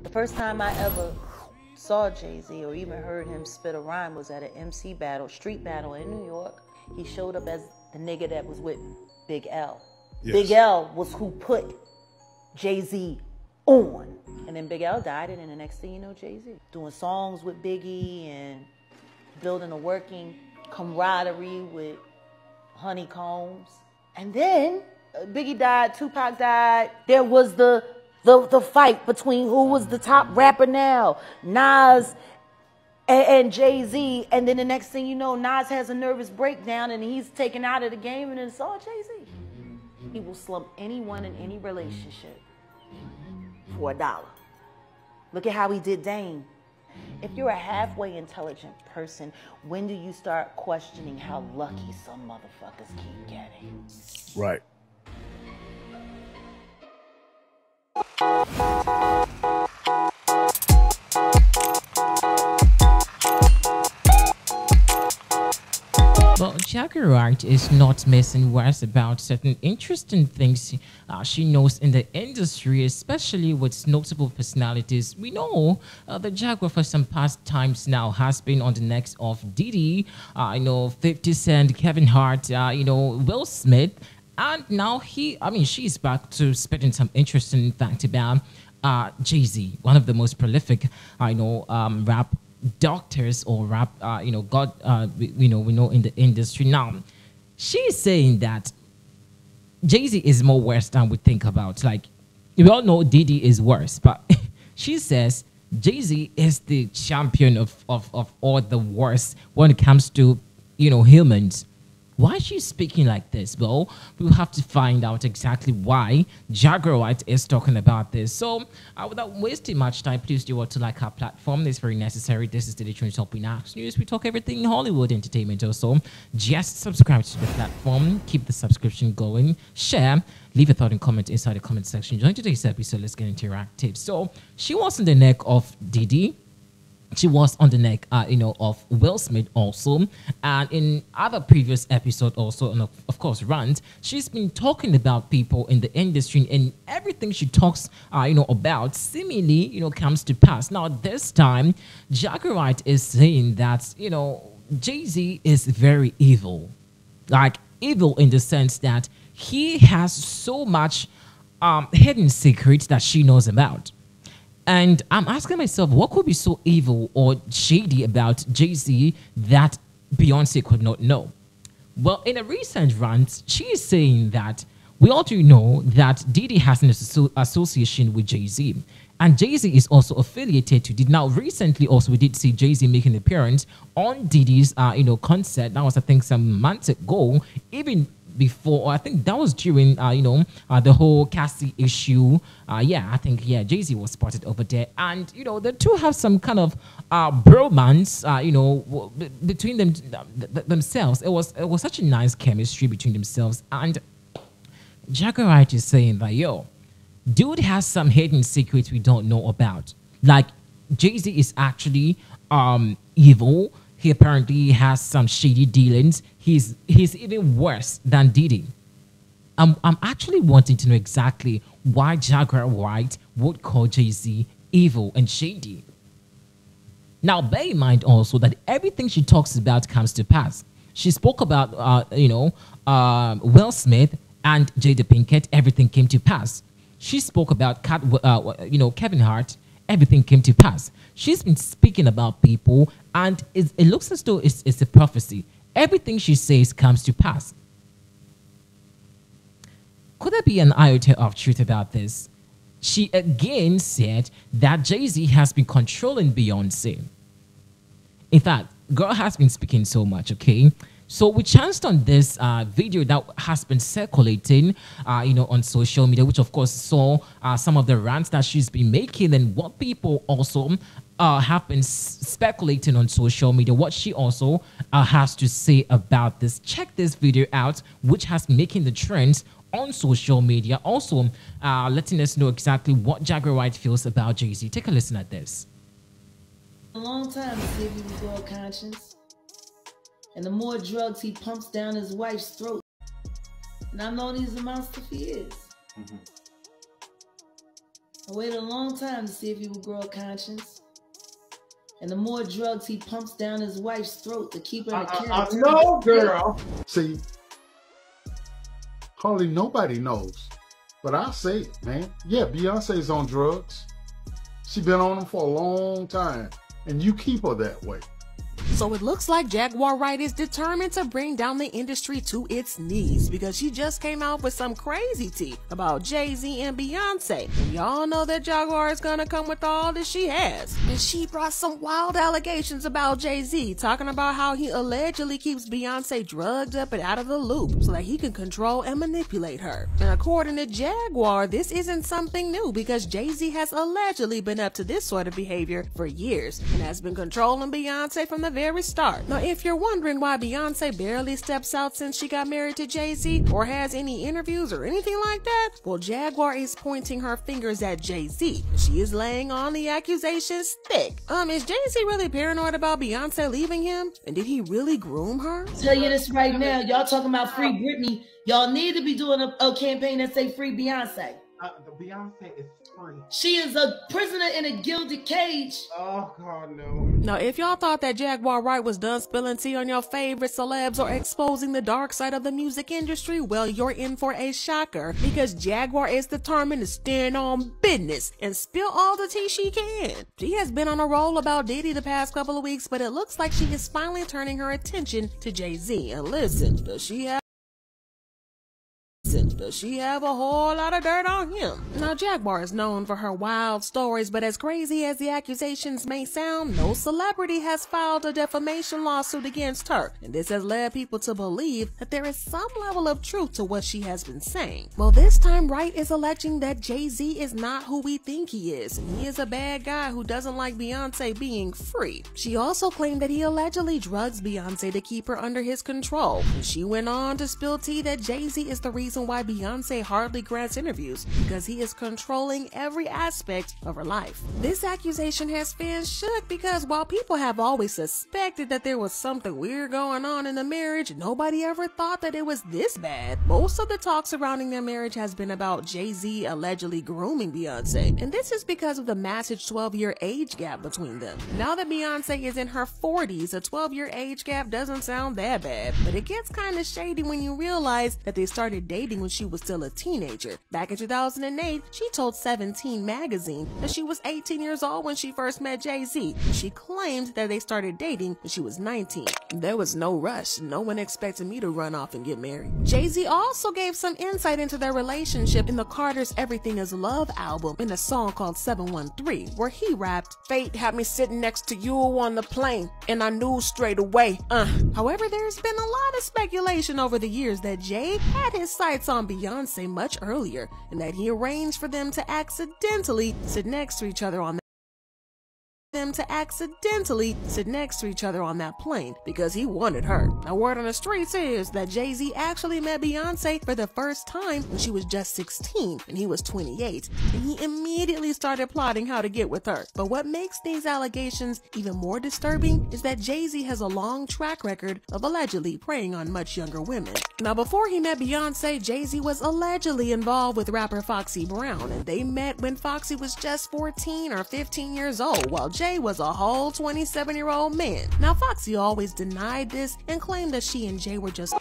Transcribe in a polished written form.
The first time I ever saw Jay-Z or even heard him spit a rhyme was at an MC battle, street battle in New York. He showed up as the nigga that was with Big L. Yes. Big L was who put Jay-Z on. And then Big L died, and then the next thing you know, Jay-Z. Doing songs with Biggie and building a working camaraderie with Honeycombs. And then Biggie died, Tupac died. There was the fight between who was the top rapper now, Nas and Jay-Z. And then the next thing you know, Nas has a nervous breakdown and he's taken out of the game, and it's all Jay-Z. He will slump anyone in any relationship for $1. Look at how he did Dame. If you're a halfway intelligent person, when do you start questioning how lucky some motherfuckers keep getting? Right. Well, Jaguar Wrights is not messing words about certain interesting things she knows in the industry, especially with notable personalities. We know the Jaguar for some past times now has been on the necks of Diddy, 50 Cent, Kevin Hart, Will Smith, and now she's back to spitting some interesting facts about Jay-Z, one of the most prolific, rap doctors or rap, we know in the industry. Now, she's saying that Jay-Z is more worse than we think about. Like, we all know Diddy is worse, but she says Jay-Z is the champion of all the worst when it comes to, humans. Why is she speaking like this? Well, we'll have to find out exactly why Jaguar Wrights is talking about this. So, without wasting much time, please do want to like our platform. It's very necessary. This is the Trend Top News. We talk everything Hollywood entertainment also. Just subscribe to the platform. Keep the subscription going. Share. Leave a thought and comment inside the comment section. Join today's episode. Let's get interactive. So, she was in the neck of Diddy. She was on the neck, of Will Smith also. And in other previous episodes also, and of course, Rant, she's been talking about people in the industry, and everything she talks, about seemingly, comes to pass. Now, this time, Jaguar Wrights is saying that, Jay-Z is very evil. Like, evil in the sense that he has so much hidden secrets that she knows about. And I'm asking myself, what could be so evil or shady about Jay-Z that Beyonce could not know? Well, in a recent rant, she is saying that we all do know that Diddy has an association with Jay-Z. And Jay-Z is also affiliated to Diddy. Now, recently also, we did see Jay-Z make an appearance on Diddy's, concert. That was, I think, some months ago, even before, or I think that was during, the whole Cassie issue. Jay-Z was spotted over there. And, the two have some kind of bromance, between themselves. It was such a nice chemistry between themselves. And Jaguar Wrights is saying that, dude has some hidden secrets we don't know about. Like, Jay-Z is actually evil. He apparently has some shady dealings. He's even worse than Diddy. I'm actually wanting to know exactly why Jaguar Wrights would call Jay-Z evil and shady. Now, bear in mind also that everything she talks about comes to pass. She spoke about, Will Smith and Jada Pinkett. Everything came to pass. She spoke about, Kevin Hart. Everything came to pass. She's been speaking about people, and it looks as though it's a prophecy. Everything she says comes to pass. Could there be an iota of truth about this? She again said that Jay-Z has been controlling Beyonce. In fact, girl has been speaking so much, okay? So we chanced on this video that has been circulating, on social media, which of course saw some of the rants that she's been making and what people also have been speculating on social media, what she also has to say about this. Check this video out, which has been making the trends on social media. Also, letting us know exactly what Jaguar Wrights feels about Jay-Z. Take a listen at this. A long time to see if he was well conscious. And the more drugs he pumps down his wife's throat. And I know these amounts of years. I waited a long time to see if he would grow a conscience. And the more drugs he pumps down his wife's throat to keep her in a character. No, girl. See, hardly nobody knows. But I'll say it, man. Yeah, Beyonce's on drugs. She been on them for a long time. And you keep her that way. So it looks like Jaguar Wrights is determined to bring down the industry to its knees because she just came out with some crazy tea about Jay-Z and Beyonce. And y'all know that Jaguar is gonna come with all that she has. And she brought some wild allegations about Jay-Z, talking about how he allegedly keeps Beyonce drugged up and out of the loop so that he can control and manipulate her. And according to Jaguar, this isn't something new because Jay-Z has allegedly been up to this sort of behavior for years and has been controlling Beyonce from the very start. Now, if you're wondering why Beyonce barely steps out since she got married to Jay-Z or has any interviews or anything like that, well, Jaguar is pointing her fingers at Jay-Z. She is laying on the accusations thick. Is Jay-Z really paranoid about Beyonce leaving him? And did he really groom her? Tell you this right now, y'all talking about free Britney. Y'all need to be doing a campaign that say free Beyonce. The Beyonce is free. She is a prisoner in a gilded cage. Oh, God, no. Now, if y'all thought that Jaguar Wright was done spilling tea on your favorite celebs or exposing the dark side of the music industry, well, you're in for a shocker because Jaguar is determined to stand on business and spill all the tea she can. She has been on a roll about Diddy the past couple of weeks, but it looks like she is finally turning her attention to Jay-Z. And listen, does she have a whole lot of dirt on him? Now, Jaguar is known for her wild stories, but as crazy as the accusations may sound, no celebrity has filed a defamation lawsuit against her, and this has led people to believe that there is some level of truth to what she has been saying. Well, this time Wright is alleging that Jay-Z is not who we think he is, and he is a bad guy who doesn't like Beyonce being free. She also claimed that he allegedly drugs Beyonce to keep her under his control, and she went on to spill tea that Jay-Z is the reason why Beyonce hardly grants interviews because he is controlling every aspect of her life. This accusation has fans shook because while people have always suspected that there was something weird going on in the marriage, nobody ever thought that it was this bad. Most of the talk surrounding their marriage has been about Jay-Z allegedly grooming Beyonce, and this is because of the massive 12-year age gap between them. Now that Beyonce is in her 40s, a 12-year age gap doesn't sound that bad, but it gets kind of shady when you realize that they started dating when she was still a teenager. Back in 2008, she told 17 magazine that she was 18 years old when she first met Jay-Z. She claimed that they started dating when she was 19. There was no rush. No one expected me to run off and get married. Jay-Z also gave some insight into their relationship in the Carter's Everything Is Love album in a song called 713, where he rapped, "Fate had me sitting next to you on the plane, and I knew straight away." However, there's been a lot of speculation over the years that Jay had his sights on Beyonce much earlier, and that he arranged for them to accidentally sit next to each other on that plane because he wanted her. Now, word on the streets is that Jay-Z actually met Beyonce for the first time when she was just 16 and he was 28, and he immediately started plotting how to get with her. But what makes these allegations even more disturbing is that Jay-Z has a long track record of allegedly preying on much younger women. Now, before he met Beyonce, Jay-Z was allegedly involved with rapper Foxy Brown, and they met when Foxy was just 14 or 15 years old, while Jay was a whole 27-year-old man. Now, Foxy always denied this and claimed that she and Jay were just